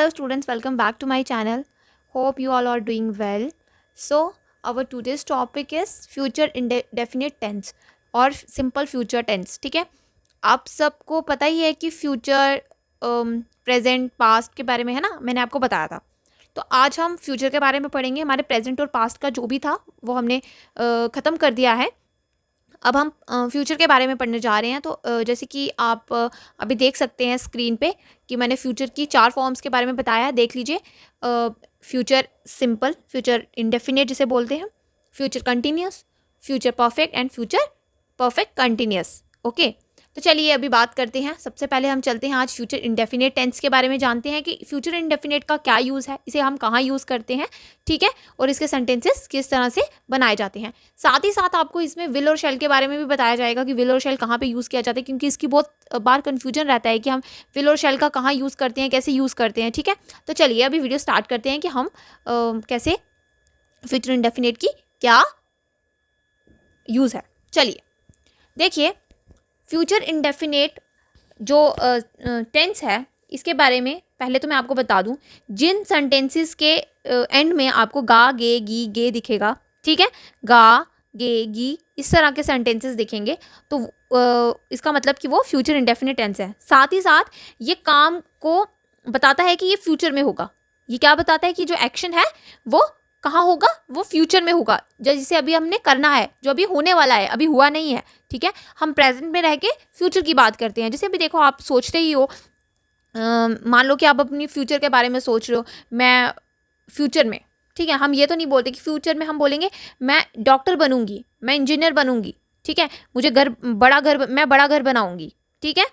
Hello students, welcome back to my channel. Hope you all are doing well. So our today's topic is future indefinite tense और simple future tense. ठीक है, आप सबको पता ही है कि फ्यूचर प्रेजेंट पास्ट के बारे में है ना, मैंने आपको बताया था. तो आज हम फ्यूचर के बारे में पढ़ेंगे. हमारे प्रेजेंट और पास्ट का जो भी था वो हमने ख़त्म कर दिया है. अब हम फ्यूचर के बारे में पढ़ने जा रहे हैं. तो जैसे कि आप अभी देख सकते हैं स्क्रीन पे कि मैंने फ्यूचर की 4 फॉर्म्स के बारे में बताया है. देख लीजिए, फ्यूचर सिंपल, फ्यूचर इंडेफिनिट जिसे बोलते हैं, future continuous, future perfect and future perfect continuous. Okay, तो चलिए अभी बात करते हैं. सबसे पहले हम चलते हैं आज फ्यूचर इंडेफिनिट टेंस के बारे में जानते हैं कि फ्यूचर इंडेफिनिट का क्या यूज़ है, इसे हम कहाँ यूज़ करते हैं. ठीक है, और इसके सेंटेंसेस किस तरह से बनाए जाते हैं. साथ ही साथ आपको इसमें विल और शेल के बारे में भी बताया जाएगा कि विल और शेल कहाँ पे यूज़ किया जाता है, क्योंकि इसकी बहुत बार कन्फ्यूजन रहता है कि हम विल और शेल का कहाँ यूज़ करते हैं, कैसे यूज़ करते हैं. ठीक है, तो चलिए अभी वीडियो स्टार्ट करते हैं कि हम कैसे फ्यूचर इंडेफिनिट की क्या यूज़ है. चलिए देखिए, फ्यूचर इंडेफिनेट जो टेंस है इसके बारे में पहले तो मैं आपको बता दूं. जिन सेंटेंसेस के एंड में आपको गा गे गी गे दिखेगा, ठीक है, गा गे गी इस तरह के सेंटेंसेस दिखेंगे, तो इसका मतलब कि वो फ्यूचर इंडेफिनिट टेंस है. साथ ही साथ ये काम को बताता है कि ये फ्यूचर में होगा. ये क्या बताता है कि जो एक्शन है वो कहाँ होगा, वो फ्यूचर में होगा. जैसे अभी हमने करना है, जो अभी होने वाला है, अभी हुआ नहीं है. ठीक है, हम प्रेजेंट में रह के फ्यूचर की बात करते हैं. जैसे अभी देखो, आप सोच रहे ही हो, मान लो कि आप अपनी फ्यूचर के बारे में सोच रहे हो, मैं फ्यूचर में, ठीक है, हम ये तो नहीं बोलते कि फ्यूचर में हम बोलेंगे मैं डॉक्टर बनूंगी, मैं इंजीनियर बनूंगी, ठीक है, मुझे मैं बड़ा घर बनाऊंगी. ठीक है,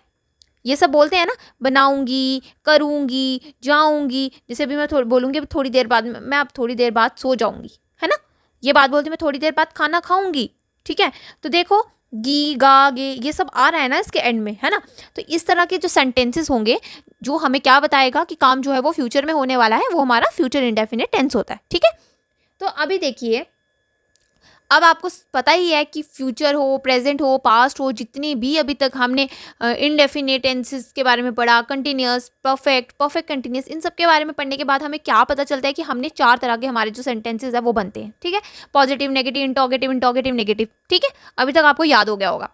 ये सब बोलते हैं ना, बनाऊंगी, करूंगी, जाऊंगी. जैसे अभी मैं बोलूंगी थोड़ी देर बाद, मैं अब थोड़ी देर बाद सो जाऊंगी, है ना. ये बात बोलते मैं थोड़ी देर बाद खाना खाऊंगी. ठीक है, तो देखो गी गा गे ये सब आ रहा है ना इसके एंड में, है ना. तो इस तरह के जो सेंटेंसेस होंगे जो हमें क्या बताएगा कि काम जो है वो फ्यूचर में होने वाला है, वो हमारा फ्यूचर इंडेफिनिट टेंस होता है. ठीक है, तो अभी देखिए, अब आपको पता ही है कि फ्यूचर हो, प्रेजेंट हो, पास्ट हो, जितनी भी अभी तक हमने इनडेफिनिट टेंसेस के बारे में पढ़ा, कंटिन्यूअस, परफेक्ट, परफेक्ट कंटिन्यूअस, इन सब के बारे में पढ़ने के बाद हमें क्या पता चलता है कि हमने 4 तरह के हमारे जो सेंटेंसेस है वो बनते हैं. ठीक है, positive, negative, interrogative, interrogative, negative. ठीक है, अभी तक आपको याद हो गया होगा.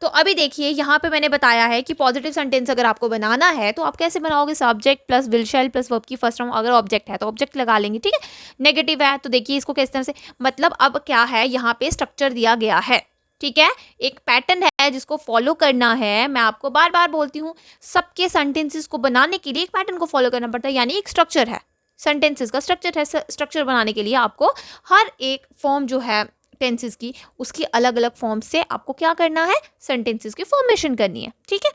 तो अभी देखिए, यहाँ पे मैंने बताया है कि पॉजिटिव सेंटेंस अगर आपको बनाना है तो आप कैसे बनाओगे, subject plus will shell plus verb की फर्स्ट फॉर्म. अगर ऑब्जेक्ट है तो ऑब्जेक्ट लगा लेंगे. ठीक है, नेगेटिव है तो देखिए इसको किस तरह से, मतलब अब क्या है, यहाँ पे स्ट्रक्चर दिया गया है. ठीक है, एक पैटर्न है जिसको फॉलो करना है. मैं आपको बार बार बोलती हूँ, सबके सेंटेंसेस को बनाने के लिए एक पैटर्न को फॉलो करना पड़ता है, यानी एक स्ट्रक्चर है. सेंटेंसेस का स्ट्रक्चर है. स्ट्रक्चर बनाने के लिए आपको हर एक फॉर्म जो है टेंसेस की, उसकी अलग अलग फॉर्म से आपको क्या करना है, सेंटेंसेस की फॉर्मेशन करनी है. ठीक है,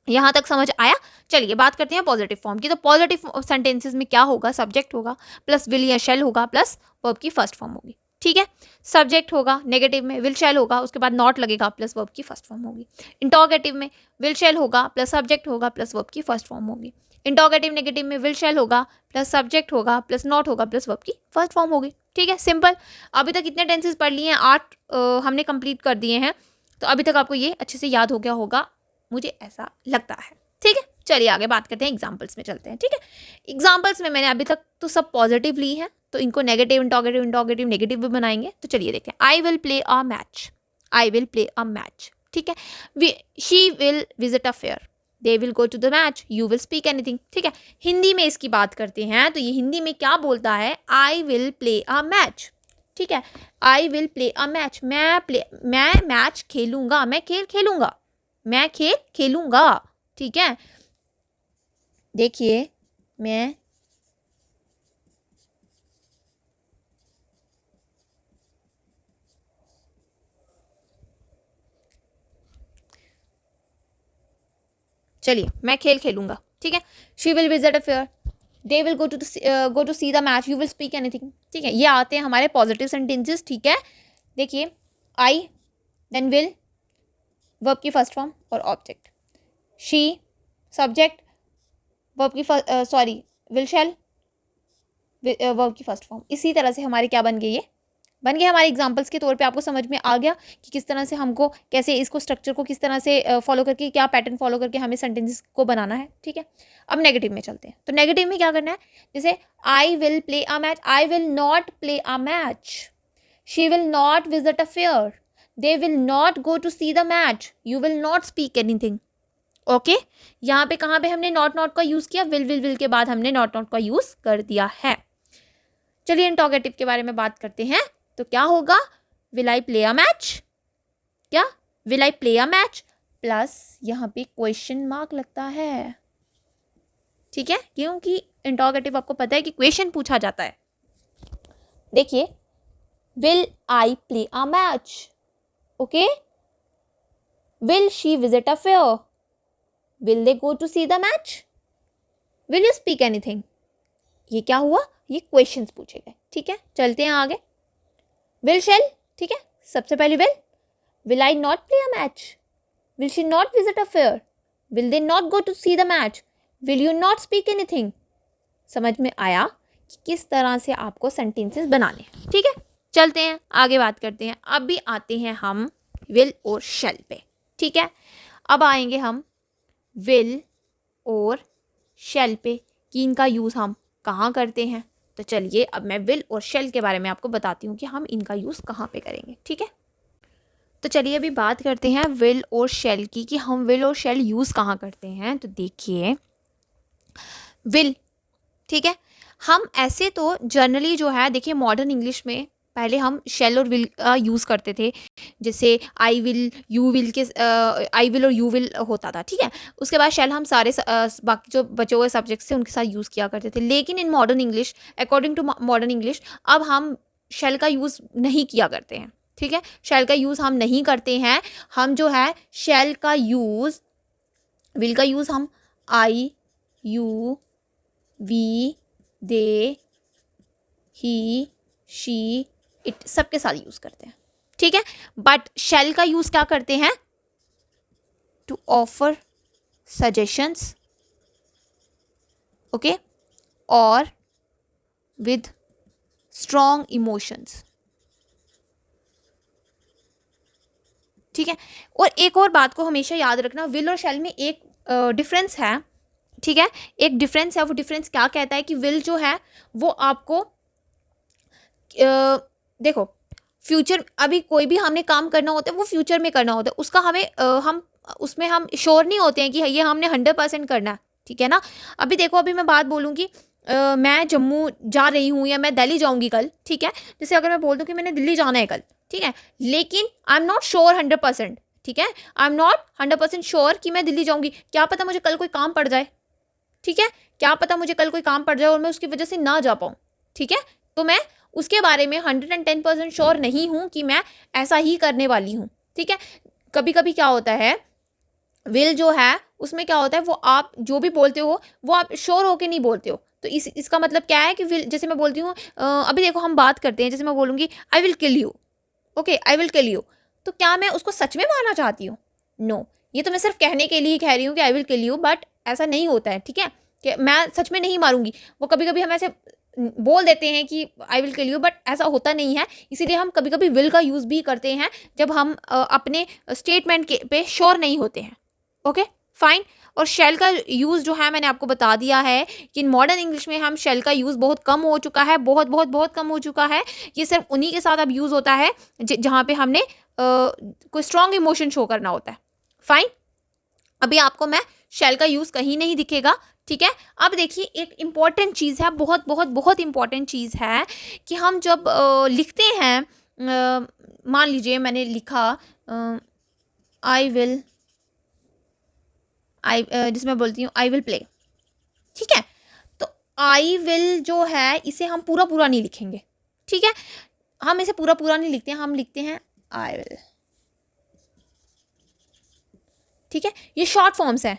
यहाँ तक समझ आया. चलिए बात करते हैं पॉजिटिव फॉर्म की. तो पॉजिटिव सेंटेंसेस में क्या होगा, सब्जेक्ट होगा प्लस विल या शेल होगा प्लस वर्ब की फर्स्ट फॉर्म होगी. ठीक है, सब्जेक्ट होगा, नेगेटिव में विल शेल होगा, उसके बाद नॉट लगेगा प्लस वर्ब की फर्स्ट फॉर्म होगी. इंटरोगेटिव में विल शेल होगा प्लस सब्जेक्ट होगा प्लस वर्ब की फर्स्ट फॉर्म होगी. इंटरोगेटिव नेगेटिव में विल शेल होगा प्लस सब्जेक्ट होगा प्लस नॉट होगा प्लस वर्ब की फर्स्ट फॉर्म होगी. ठीक है, सिंपल. अभी तक कितने टेंसेस पढ़ लिए हैं, 8 हमने कंप्लीट कर दिए हैं. तो अभी तक आपको ये अच्छे से याद हो गया होगा, मुझे ऐसा लगता है. ठीक है, चलिए आगे बात करते हैं, एग्जाम्पल्स में चलते हैं. ठीक है, एग्जाम्पल्स में मैंने अभी तक तो सब पॉजिटिव ली हैं, तो इनको नेगेटिव, इंटरोगेटिव, इंटरोगेटिव, नेगेटिव भी बनाएंगे. तो चलिए देखते हैं. I will play a match, I will play a match. ठीक है, she will visit a fair, they will go to the match, you will speak anything. ठीक है, हिंदी में इसकी बात करते हैं तो ये हिंदी में क्या बोलता है, आई विल प्ले अ मैच. ठीक है, आई विल प्ले अ मैच, मैं मैच खेलूंगा, मैं खेल खेलूंगा, मैं खेल खेलूंगा. ठीक है, देखिए मैं, चलिए मैं खेल खेलूंगा. ठीक है, she will visit a fair, they will go to see the match, you will speak anything. ठीक है, ये आते हैं हमारे पॉजिटिव सेंटेंसेस. ठीक है, देखिए आई, देन विल, वर्ब की फर्स्ट फॉर्म और ऑब्जेक्ट, शी सब्जेक्ट, वर्ब की सॉरी विल शेल, वर्ब की फर्स्ट फॉर्म. इसी तरह से हमारे क्या बन गए, ये बन गया हमारे एग्जाम्पल्स के तौर पे, आपको समझ में आ गया कि किस तरह से हमको कैसे इसको स्ट्रक्चर को किस तरह से फॉलो करके, क्या पैटर्न फॉलो करके हमें सेंटेंसेस को बनाना है, ठीक है। अब नेगेटिव में चलते हैं। तो नेगेटिव में क्या करना है, जैसे I will play a match, I will not play a match, she will not visit a fair, they will not go to see the match, you will not speak anything. Okay, यहाँ पे कहाँ पे हमने not का use किया, will के बाद हमने नॉट का यूज कर दिया है। चलिए इंटरोगेटिव के बारे में बात करते हैं। तो क्या होगा, will I play a match, क्या will I play a match plus यहाँ पे क्वेश्चन मार्क लगता है, ठीक है, क्योंकि इंटरोगेटिव आपको पता है कि क्वेश्चन पूछा जाता है। देखिए, will I play a match, okay, will she visit a fair, will they go to see the match, will you speak anything. ये क्या हुआ, ये क्वेश्चंस पूछे गए, ठीक है। चलते हैं आगे, विल शेल, ठीक है, सबसे पहले will I not play a match, will she not visit a fair, will they not go to see the match, will you not speak anything. समझ में आया कि किस तरह से आपको सेंटेंसेस बनाने हैं, ठीक है। चलते हैं आगे बात करते हैं। अब भी आते हैं हम विल और शेल पे, ठीक है। अब आएंगे हम विल और शेल पे कि इनका यूज़ हम कहाँ करते हैं। तो चलिए अब मैं विल और शेल के बारे में आपको बताती हूँ कि हम इनका यूज़ कहाँ पे करेंगे, ठीक है। तो चलिए अभी बात करते हैं विल और शेल की कि हम विल और शेल यूज़ कहाँ करते हैं। तो देखिए, विल, ठीक है, हम ऐसे तो जनरली जो है, देखिए मॉडर्न इंग्लिश में पहले हम शेल और विल का यूज़ करते थे, जैसे आई विल, यू विल के आई विल और यू विल होता था, ठीक है। उसके बाद शेल हम सारे बाकी जो बचे हुए सब्जेक्ट्स थे उनके साथ यूज़ किया करते थे। लेकिन in modern English, according to modern English, अब हम शेल का यूज़ नहीं किया करते हैं, ठीक है। शेल का यूज़ हम नहीं करते हैं। हम जो है शेल का यूज़, विल का यूज़ हम I, you, we, they, he, she, it सबके साथ यूज करते हैं, ठीक है। बट शेल का यूज क्या करते हैं, टू ऑफर सजेशंस, ओके, और विद स्ट्रॉन्ग इमोशंस, ठीक है। और एक और बात को हमेशा याद रखना, विल और शेल में एक डिफरेंस है, ठीक है, एक डिफरेंस है। वो डिफरेंस क्या कहता है कि विल जो है वो आपको देखो, फ्यूचर, अभी कोई भी हमने काम करना होता है वो फ्यूचर में करना होता है, उसका हमें हम उसमें हम श्योर नहीं होते हैं कि ये हमने 100% करना है, ठीक है ना। अभी देखो, अभी मैं बात बोलूँगी, मैं जम्मू जा रही हूँ या मैं दिल्ली जाऊँगी कल, ठीक है। जैसे अगर मैं बोल दूँ कि मैंने दिल्ली जाना है कल, ठीक है, लेकिन आई एम नॉट श्योर 100%, ठीक है, आई एम नॉट 100% श्योर कि मैं दिल्ली जाऊँगी। क्या पता मुझे कल कोई काम पड़ जाए, ठीक है, क्या पता मुझे कल कोई काम पड़ जाए और मैं उसकी वजह से ना जा पाऊँ, ठीक है। तो मैं उसके बारे में 110% श्योर नहीं हूँ कि मैं ऐसा ही करने वाली हूँ, ठीक है। कभी कभी क्या होता है, विल जो है उसमें क्या होता है, वो आप जो भी बोलते हो वो आप श्योर होके नहीं बोलते हो। तो इसका मतलब क्या है कि विल, जैसे मैं बोलती हूँ, अभी देखो हम बात करते हैं, जैसे मैं बोलूँगी I will kill you, okay, I will kill you, तो क्या मैं उसको सच में मारना चाहती हूँ, नो, ये तो मैं सिर्फ कहने के लिए ही कह रही हूँ कि I will kill you, but ऐसा नहीं होता है, ठीक है, कि मैं सच में नहीं मारूंगी। वो कभी कभी हम ऐसे बोल देते हैं कि I will kill you, but ऐसा होता नहीं है। इसीलिए हम कभी कभी विल का यूज़ भी करते हैं जब हम अपने स्टेटमेंट के पे श्योर नहीं होते हैं, ओके फाइन। और शेल का यूज़ जो है मैंने आपको बता दिया है कि मॉडर्न इंग्लिश में हम शेल का यूज़ बहुत कम हो चुका है, बहुत बहुत बहुत कम हो चुका है। ये सिर्फ उन्हीं के साथ अब यूज़ होता है जहाँ पे हमने कोई स्ट्रॉन्ग इमोशन शो करना होता है, फाइन। अभी आपको मैं शेल का यूज़ कहीं नहीं दिखेगा, ठीक है। अब देखिए, एक इम्पॉर्टेंट चीज़ है, बहुत बहुत बहुत इम्पॉर्टेंट चीज़ है कि हम जब लिखते हैं, मान लीजिए मैंने लिखा आई विल, जिसमें मैं बोलती हूँ आई विल प्ले, ठीक है। तो आई विल जो है इसे हम पूरा पूरा नहीं लिखेंगे, ठीक है, हम इसे पूरा पूरा नहीं लिखते हैं, हम लिखते हैं आई विल, ठीक है। ये शॉर्ट फॉर्म्स हैं,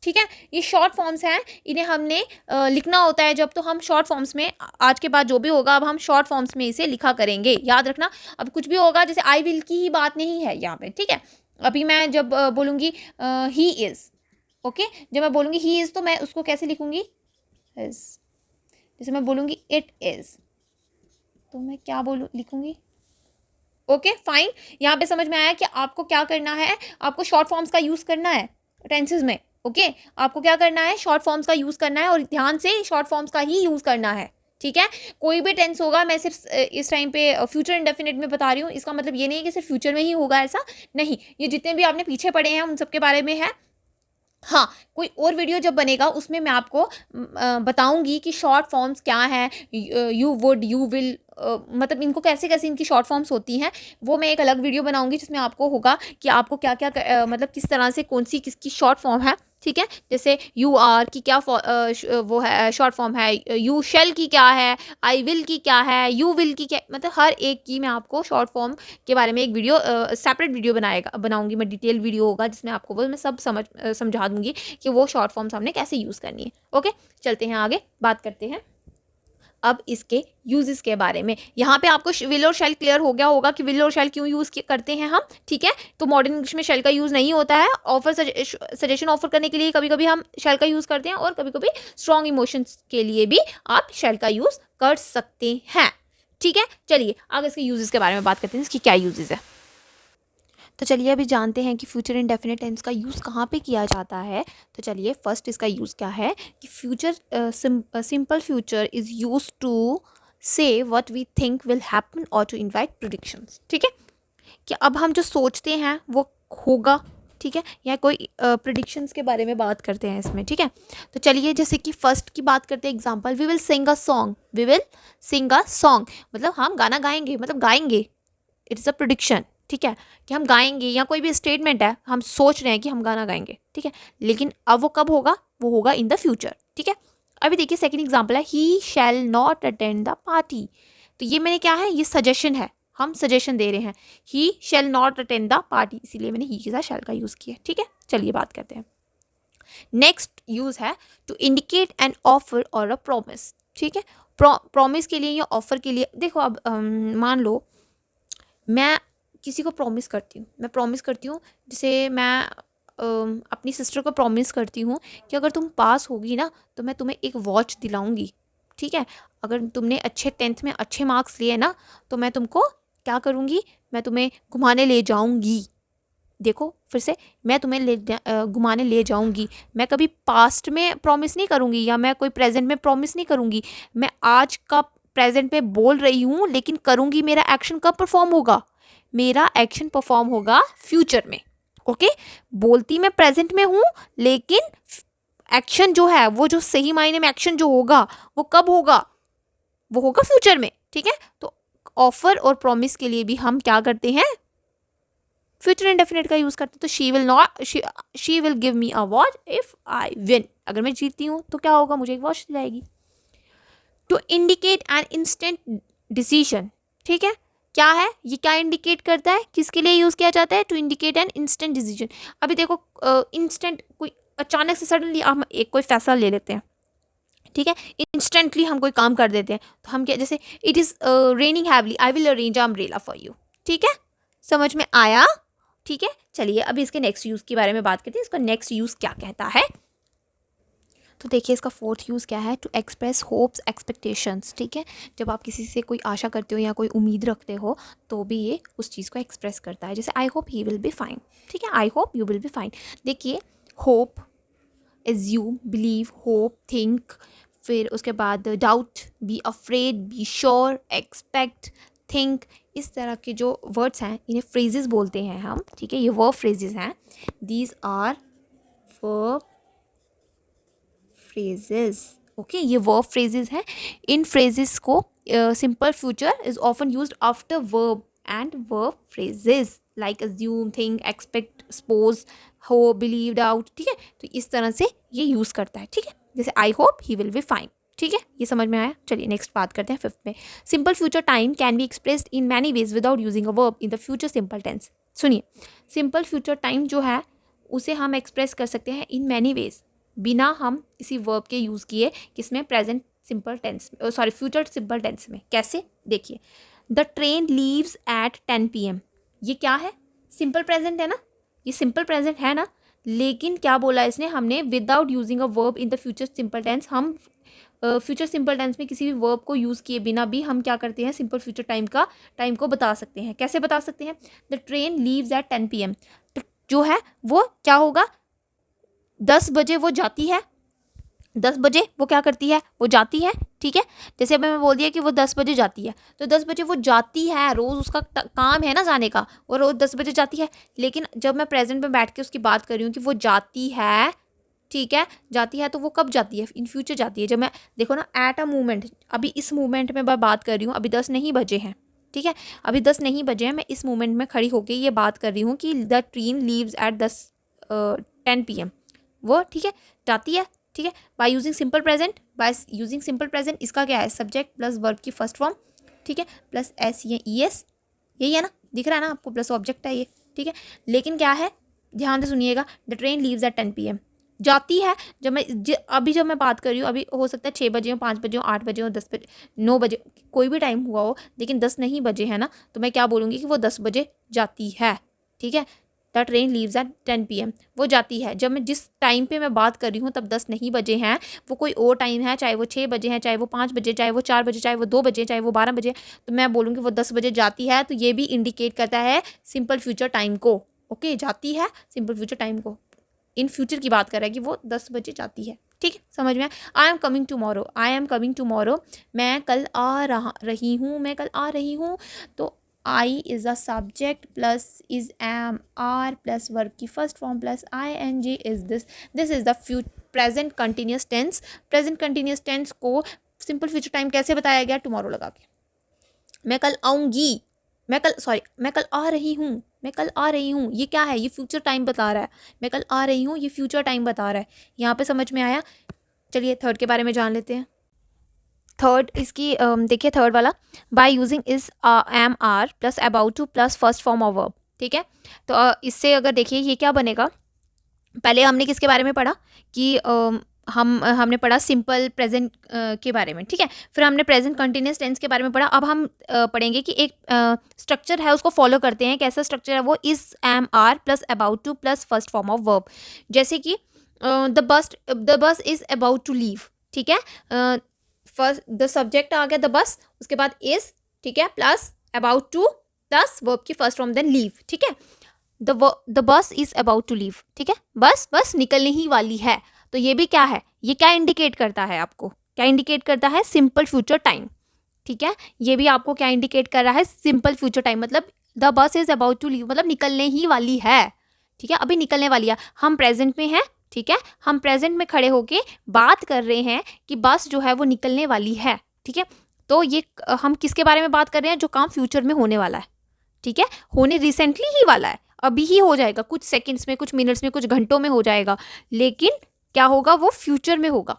ठीक है, ये शॉर्ट फॉर्म्स हैं, इन्हें हमने लिखना होता है जब, तो हम शॉर्ट फॉर्म्स में, आज के बाद जो भी होगा अब हम शॉर्ट फॉर्म्स में इसे लिखा करेंगे, याद रखना। अब कुछ भी होगा, जैसे आई विल की ही बात नहीं है यहाँ पे, ठीक है। अभी मैं जब बोलूँगी ही इज़, ओके, जब मैं बोलूँगी ही इज़ तो मैं उसको कैसे लिखूँगी, इज़। जैसे मैं बोलूँगी इट इज़, तो मैं क्या बोलूँ, लिखूँगी ओके फाइन। यहाँ पे समझ में आया कि आपको क्या करना है, आपको शॉर्ट फॉर्म्स का यूज़ करना है टेंसेज में। ओके आपको क्या करना है, शॉर्ट फॉर्म्स का यूज़ करना है और ध्यान से शॉर्ट फॉर्म्स का ही यूज़ करना है, ठीक है। कोई भी टेंस होगा, मैं सिर्फ इस टाइम पे फ्यूचर इंडेफिनिट में बता रही हूँ, इसका मतलब ये नहीं है कि सिर्फ फ्यूचर में ही होगा, ऐसा नहीं। ये जितने भी आपने पीछे पढ़े हैं उन सब के बारे में है। हाँ, कोई और वीडियो जब बनेगा उसमें मैं आपको बताऊंगी कि शॉर्ट फॉर्म्स क्या है, यू वुड, यू विल, मतलब इनको कैसे कैसे इनकी शॉर्ट फॉर्म्स होती हैं। वो मैं एक अलग वीडियो बनाऊंगी जिसमें आपको होगा कि आपको क्या क्या मतलब किस तरह से कौन सी किसकी शॉर्ट फॉर्म है, ठीक है। जैसे यू आर की क्या वो है शॉर्ट फॉर्म है, यू शेल की क्या है, आई विल की क्या है, यू विल की क्या, मतलब हर एक की मैं आपको शॉर्ट फॉर्म के बारे में एक वीडियो सेपरेट वीडियो बनाऊंगी मैं, डिटेल वीडियो होगा जिसमें आपको वो मैं सब समझा दूंगी कि वो शॉर्ट फॉर्म्स हमने कैसे यूज़ करनी है। ओके चलते हैं आगे, बात करते हैं अब इसके यूजेस के बारे में। यहाँ पे आपको विल और शेल क्लियर हो गया होगा कि विल और शेल क्यों यूज़ करते हैं हम, ठीक है। तो मॉडर्न इंग्लिश में शेल का यूज़ नहीं होता है, ऑफर सजेशन ऑफर करने के लिए कभी कभी हम शेल का यूज़ करते हैं, और कभी कभी स्ट्रॉन्ग इमोशंस के लिए भी आप शेल का यूज़ कर सकते हैं, ठीक है। चलिए आगे इसके यूजेस के बारे में बात करते हैं, इसकी क्या यूजेस है। तो चलिए अभी जानते हैं कि फ्यूचर इंडेफिनिट टेंस का यूज़ कहाँ पे किया जाता है। तो चलिए फर्स्ट इसका यूज़ क्या है कि future simple future is use to say what we think will happen और टू इनवाइट प्रिडिक्शंस, ठीक है। कि अब हम जो सोचते हैं वो होगा, ठीक है, या कोई प्रिडिक्शंस के बारे में बात करते हैं इसमें, ठीक है। तो चलिए जैसे कि फर्स्ट की बात करते हैं, example, we will sing a song, we will sing a song, मतलब हम गाना गाएंगे, मतलब गाएंगे, इट इज़ अ प्रिडिक्शन, ठीक है, कि हम गाएंगे, या कोई भी स्टेटमेंट है, हम सोच रहे हैं कि हम गाना गाएंगे, ठीक है। लेकिन अब वो कब होगा, वो होगा इन द फ्यूचर, ठीक है। अभी देखिए सेकंड एग्जांपल है, he shall not attend the party. तो ये मैंने क्या है, ये सजेशन है, हम सजेशन दे रहे हैं, he shall not attend the party, इसीलिए मैंने ही के साथ शैल का यूज़ किया, ठीक है। चलिए बात करते हैं, नेक्स्ट यूज़ है टू इंडिकेट एन ऑफर और अ प्रॉमिस, ठीक है। प्रॉमिस के लिए या ऑफर के लिए, देखो अब मान लो मैं किसी को प्रॉमिस करती हूँ, मैं प्रॉमिस करती हूँ, जैसे मैं अपनी सिस्टर को प्रॉमिस करती हूँ कि अगर तुम पास होगी ना तो मैं तुम्हें एक वॉच दिलाऊंगी, ठीक है। अगर तुमने अच्छे 10th में अच्छे मार्क्स लिए ना तो मैं तुमको क्या करूँगी, मैं तुम्हें घुमाने ले जाऊँगी। देखो फिर से, मैं तुम्हें घुमाने ले जाऊंगी, मैं कभी पास्ट में प्रॉमिस नहीं करूंगी, या मैं कोई प्रेजेंट में प्रॉमिस नहीं करूंगी, मैं आज का प्रेजेंट में बोल रही हूँ, लेकिन करूंगी, मेरा एक्शन कब परफॉर्म होगा, मेरा एक्शन परफॉर्म होगा फ्यूचर में, ओके। बोलती मैं प्रेजेंट में हूँ, लेकिन एक्शन जो है, वो जो सही मायने में एक्शन जो होगा वो कब होगा, वो होगा फ्यूचर में, ठीक है। तो ऑफर और प्रॉमिस के लिए भी हम क्या करते हैं, फ्यूचर इंडेफिनिट का यूज करते हैं। तो she will give me a watch if I win, अगर मैं जीतती हूँ तो क्या होगा, मुझे एक वॉच दिलाएगी। To indicate an instant decision, ठीक है, क्या है ये, क्या इंडिकेट करता है, किसके लिए यूज किया जाता है, to indicate an instant decision. अभी देखो इंस्टेंट, कोई अचानक से सडनली हम एक कोई फैसला ले लेते हैं, ठीक है, इंस्टेंटली हम कोई काम कर देते हैं, तो हम क्या, जैसे it is raining heavily, I will arrange umbrella for you, ठीक है, समझ में आया, ठीक है। चलिए अभी इसके नेक्स्ट यूज़ के बारे में बात करते हैं, इसका नेक्स्ट यूज़ क्या कहता है। तो देखिए इसका फोर्थ यूज़ क्या है, टू एक्सप्रेस होप्स एक्सपेक्टेशंस, ठीक है। जब आप किसी से कोई आशा करते हो या कोई उम्मीद रखते हो तो भी ये उस चीज़ को एक्सप्रेस करता है, जैसे I hope he will be fine, ठीक है, I hope you will be fine. देखिए hope, assume, believe, hope, think, फिर उसके बाद doubt, be afraid, be sure, expect, think, इस तरह के जो वर्ड्स हैं इन्हें फ्रेजेस बोलते हैं हम, ठीक है, ये वर्ब फ्रेजेस हैं, these are verb phrases, okay, ये वर्ब फ्रेजेस हैं। इन फ्रेजेस को simple future is often used after verb and verb phrases like assume, think, expect, suppose, hope, believe, doubt, ठीक है। तो इस तरह से ये यूज़ करता है, ठीक है, जैसे I hope he will be fine, ठीक है, ये समझ में आया। चलिए नेक्स्ट बात करते हैं फिफ्थ में, simple future time can be expressed in many ways without using a verb in the future simple tense. सुनिए, सिंपल फ्यूचर टाइम जो है उसे हम एक्सप्रेस कर सकते हैं इन मैनी वेज, बिना हम किसी वर्ब के यूज़ किए, किसमें, present simple tense, sorry future simple tense में। कैसे, देखिए, the train leaves at 10 PM, ये क्या है, सिंपल प्रेजेंट है ना, ये सिंपल प्रेजेंट है ना, लेकिन क्या बोला इसने, हमने without using a verb in the future simple tense हम फ्यूचर सिंपल टेंस में किसी भी वर्ब को यूज़ किए बिना भी हम क्या करते हैं, सिंपल फ्यूचर टाइम को बता सकते हैं। कैसे बता सकते हैं? The train leaves at 10 PM। तो जो है वो क्या होगा, 10 बजे वो जाती है, 10 बजे वो क्या करती है, वो जाती है। ठीक है, जैसे अभी मैं बोल दिया कि वो 10 बजे जाती है, तो 10 बजे वो जाती है, रोज़ उसका काम है ना जाने का, वो रोज़ 10 बजे जाती है। लेकिन जब मैं प्रेजेंट में बैठ के उसकी बात कर रही हूँ कि वो जाती है, ठीक है, जाती है, तो वो कब जाती है, इन फ्यूचर जाती है। जब मैं देखो ना, एट अ मूवमेंट, अभी इस मूवमेंट में मैं बात कर रही हूँ, अभी 10 नहीं बजे हैं, ठीक है, अभी 10 नहीं बजे हैं, मैं इस मूवमेंट में खड़ी होकर ये बात कर रही हूँ कि the train leaves at 10 PM, वो ठीक है जाती है। ठीक है, बाय यूजिंग सिंपल प्रेजेंट, इसका क्या है, सब्जेक्ट प्लस वर्ब की फर्स्ट फॉर्म, ठीक है, प्लस एस या ई एस, यही है ना, दिख रहा है ना आपको, प्लस ऑब्जेक्ट है ये। ठीक है, लेकिन क्या है, ध्यान से सुनिएगा, the train leaves at 10 PM, जाती है। अभी जब मैं बात कर रही हूँ, अभी हो सकता है 6 बजे हो, 5 बजे हो, 8 बजे हो, 10 बजे, 9 बजे, कोई भी टाइम हुआ हो, लेकिन 10 नहीं बजे है ना, तो मैं क्या बोलूँगी कि वो 10 बजे जाती है। ठीक है, the train leaves at 10 PM, वो जाती है। जब मैं जिस टाइम पे मैं बात कर रही हूँ तब 10 नहीं बजे हैं, वो कोई और टाइम है, चाहे वो 6 बजे है, चाहे वो 5 बजे, चाहे वो 4 बजे, चाहे वो 2 बजे, चाहे वो 12 बजे, तो मैं बोलूँगी वो 10 बजे जाती है। तो ये भी इंडिकेट करता है सिंपल फ्यूचर टाइम को। ओके, जाती है, सिंपल फ्यूचर टाइम को, इन फ्यूचर की बात कर रहा है कि वो 10 बजे जाती है। ठीक है, समझ में? आई एम कमिंग टुमारो, मैं कल आ रही हूँ, मैं कल आ रही हूँ। तो I is a subject plus is am are plus verb की first form plus ING is this is the present continuous tense. Present continuous tense को सिंपल फ्यूचर टाइम कैसे बताया गया, टुमारो लगा के। मैं कल आऊँगी, मैं कल आ रही हूँ, मैं कल आ रही हूँ, ये क्या है, ये फ्यूचर टाइम बता रहा है। मैं कल आ रही हूँ, ये फ्यूचर टाइम बता रहा है। यहाँ पे समझ में आया? चलिए थर्ड के बारे में जान लेते हैं। थर्ड इसकी देखिए, थर्ड वाला, by using is am are plus about to plus first form of verb. ठीक है, तो इससे अगर देखिए ये क्या बनेगा, पहले हमने किसके बारे में पढ़ा कि हमने पढ़ा सिंपल प्रेजेंट के बारे में। ठीक है, फिर हमने प्रेजेंट कंटिन्यूस टेंस के बारे में पढ़ा। अब हम पढ़ेंगे कि एक स्ट्रक्चर है, उसको फॉलो करते हैं। कैसा स्ट्रक्चर है वो, is am are plus about to plus first form of verb. जैसे कि the bus is about to leave. ठीक है, फर्स्ट द सब्जेक्ट आ गया द बस, उसके बाद इज, ठीक है, plus about to plus verb की फर्स्ट फॉर्म देन लीव। ठीक है, the bus is about to leave. ठीक है, बस निकलने ही वाली है। तो ये भी क्या है, ये क्या इंडिकेट करता है आपको, क्या इंडिकेट करता है, सिंपल फ्यूचर टाइम। ठीक है, ये भी आपको क्या इंडिकेट कर रहा है, सिंपल फ्यूचर टाइम, मतलब the bus is about to leave, मतलब निकलने ही वाली है। ठीक है, अभी निकलने वाली है, हम प्रेजेंट में हैं। ठीक है, हम प्रेजेंट में खड़े होके बात कर रहे हैं कि बस जो है वो निकलने वाली है। ठीक है, तो ये हम किसके बारे में बात कर रहे हैं, जो काम फ्यूचर में होने वाला है। ठीक है, होने रिसेंटली ही वाला है, अभी ही हो जाएगा, कुछ सेकंड्स में, कुछ मिनट्स में, कुछ घंटों में हो जाएगा, लेकिन क्या होगा, वो फ्यूचर में होगा।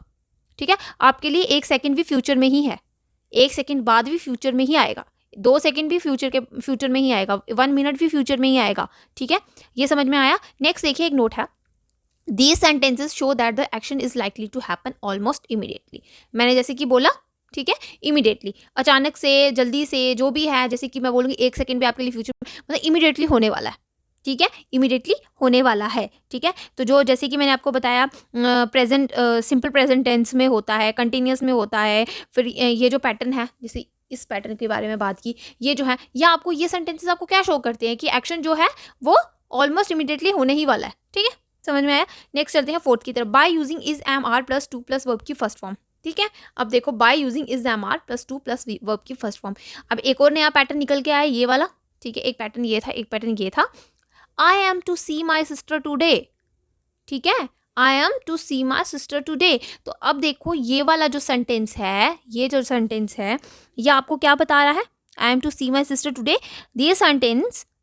ठीक है, आपके लिए 1 सेकंड भी फ्यूचर में ही है, 1 सेकंड बाद भी फ्यूचर में ही आएगा, 2 सेकंड भी फ्यूचर में ही आएगा, 1 मिनट भी फ्यूचर में ही आएगा। ठीक है, ये समझ में आया? नेक्स्ट देखिए, एक नोट है, these sentences show that the action is likely to happen almost immediately. मैंने जैसे कि बोला, ठीक है, इमीडिएटली, अचानक से, जल्दी से, जो भी है, जैसे कि मैं बोलूँगी 1 सेकंड भी आपके लिए फ्यूचर, मतलब इमीडिएटली होने वाला है। ठीक है, इमीडिएटली होने वाला है। ठीक है, तो जो जैसे कि मैंने आपको बताया, प्रेजेंट सिंपल प्रेजेंट टेंस में होता है, कंटिन्यूस में होता है, फिर ये जो पैटर्न है, जैसे इस पैटर्न के बारे में बात की, ये जो है, या आपको ये सेंटेंसेस आपको क्या शो करते हैं कि एक्शन जो है वो ऑलमोस्ट इमीडिएटली होने ही वाला है। ठीक है, समझ में आया? नेक्स्ट चलते हैं फोर्थ की तरफ, by using is am are plus to plus verb की फर्स्ट फॉर्म। ठीक है, अब देखो, by using is am are plus to plus verb की फर्स्ट फॉर्म। अब एक और नया पैटर्न निकल के आया, ये वाला। ठीक है, एक पैटर्न ये था, एक पैटर्न ये था, I am to see my sister today. ठीक है, I am to see my sister today. तो अब देखो, ये वाला जो सेंटेंस है, ये जो सेंटेंस है, ये आपको क्या बता रहा है, I am to see my sister today.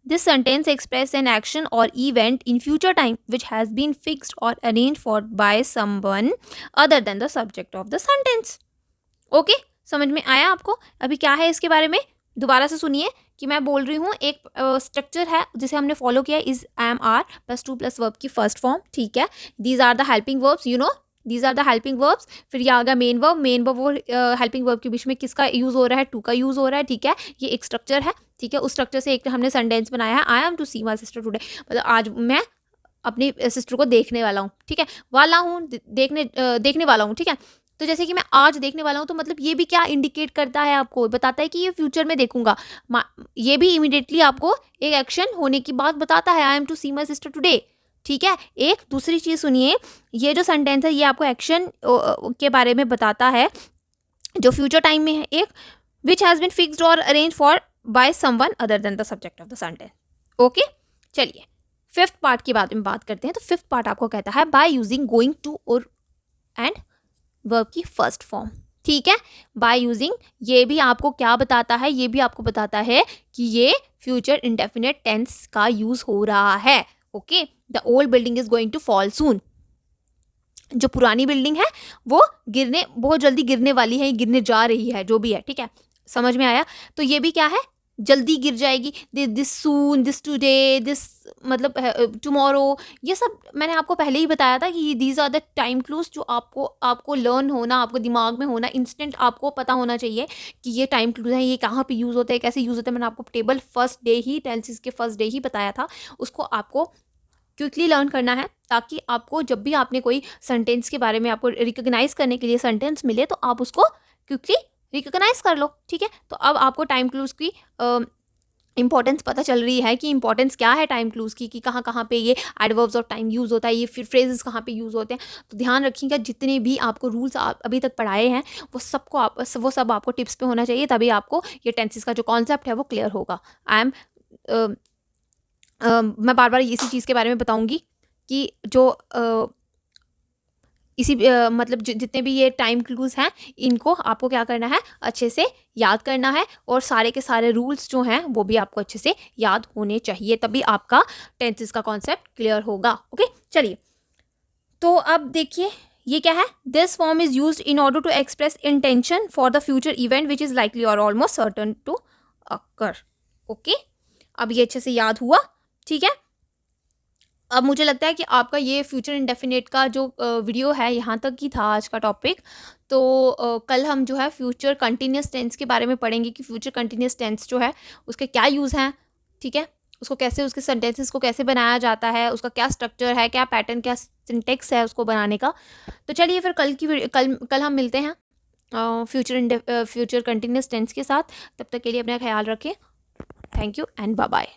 This sentence expresses an action or event in future time which has been fixed or arranged for by someone other than the subject of the sentence. Okay, समझ में आया आपको? अभी क्या है इसके बारे में, दोबारा से सुनिए कि मैं बोल रही हूँ, एक स्ट्रक्चर है जिसे हमने फॉलो किया, is am are plus to plus verb की फर्स्ट फॉर्म। ठीक है, these are the helping verbs, you know, these are the helping verbs. फिर ये आ गया मेन वर्ब वो हेल्पिंग वर्ब के बीच में किसका यूज़ हो रहा है, टू का यूज़ हो रहा है। ठीक है, ये एक स्ट्रक्चर है। ठीक है, उस स्ट्रक्चर से एक हमने सेंटेंस बनाया है, I am to see my sister today, मतलब आज मैं अपनी सिस्टर को देखने वाला हूँ। ठीक है, देखने वाला हूँ। ठीक है, तो जैसे कि मैं आज देखने वाला हूँ, तो मतलब ये भी क्या इंडिकेट करता है, आपको बताता है कि ये फ्यूचर में देखूंगा। ये भी इमिडिएटली आपको एक एक्शन होने की बात बताता है, I am to see my sister today. ठीक है, एक दूसरी चीज सुनिए, ये जो सेंटेंस है ये आपको एक्शन के बारे में बताता है जो फ्यूचर टाइम में है। एक विच हैज बीन फिक्स्ड और arrange for by someone other than the subject of the sentence. Okay, चलिए फिफ्थ पार्ट के बारे में बात करते हैं। तो फिफ्थ पार्ट आपको कहता है बाय यूजिंग गोइंग टू और एंड वर्ब की फर्स्ट फॉर्म। ठीक है, बाय यूजिंग, ये भी आपको क्या बताता है, ये भी आपको बताता है कि ये फ्यूचर इंडेफिनिट टेंस का यूज हो रहा है। Okay, the old building is going to fall soon, जो पुरानी बिल्डिंग है वो गिरने, बहुत जल्दी गिरने वाली है, गिरने जा रही है, जो भी है। ठीक है, समझ में आया। तो ये भी क्या है, जल्दी गिर जाएगी, this soon, this today, this मतलब टुमारो, ये सब मैंने आपको पहले ही बताया था कि these are the time clues जो आपको लर्न होना, आपको दिमाग में होना, इंस्टेंट आपको पता होना चाहिए कि ये टाइम क्लूज है, ये कहाँ पे यूज़ होते हैं, कैसे यूज़ होते हैं। मैंने आपको टेबल फर्स्ट डे ही, टेंसेस के फर्स्ट डे ही बताया था, उसको आपको क्विकली लर्न करना है, ताकि आपको जब भी आपने कोई सेंटेंस के बारे में आपको रिकॉग्नाइज करने के लिए सेंटेंस मिले तो आप उसको क्विकली रिकॉग्नाइज कर लो। ठीक है, तो अब आपको टाइम क्लूज की इंपॉर्टेंस पता चल रही है कि इंपॉर्टेंस क्या है टाइम क्लूज की, कि कहाँ कहाँ पे ये एडवर्ब्स ऑफ टाइम यूज़ होता है, ये फिर फ्रेजेस कहाँ पे यूज़ होते हैं। तो ध्यान रखिएगा, जितने भी आपको रूल्स आप अभी तक पढ़ाए हैं वो सब आपको टिप्स पे होना चाहिए, तभी आपको ये टेंसेस का जो कॉन्सेप्ट है वो क्लियर होगा। मैं बार बार इसी चीज़ के बारे में बताऊंगी कि जो मतलब जितने भी ये टाइम क्लूज हैं, इनको आपको क्या करना है, अच्छे से याद करना है, और सारे के सारे रूल्स जो हैं वो भी आपको अच्छे से याद होने चाहिए, तभी आपका टेंसेस का कॉन्सेप्ट क्लियर होगा। ओके, चलिए, तो अब देखिए ये क्या है, this form is used in order to express intention for the future event which is likely और almost certain to occur. Okay, अब ये अच्छे से याद हुआ। ठीक है, अब मुझे लगता है कि आपका ये फ्यूचर इंडेफिनेट का जो वीडियो है, यहाँ तक ही था आज का टॉपिक। तो कल हम जो है फ्यूचर कंटिन्यूस टेंस के बारे में पढ़ेंगे कि फ्यूचर कंटिन्यूस टेंस जो है उसके क्या यूज़ हैं। ठीक है, उसको कैसे, उसके सेंटेंसेस को कैसे बनाया जाता है, उसका क्या स्ट्रक्चर है, क्या पैटर्न, क्या सिंटेक्स है उसको बनाने का। तो चलिए फिर कल हम मिलते हैं फ्यूचर कंटिन्यूस टेंस के साथ। तब तक के लिए अपना ख्याल रखें। Thank you and bye bye.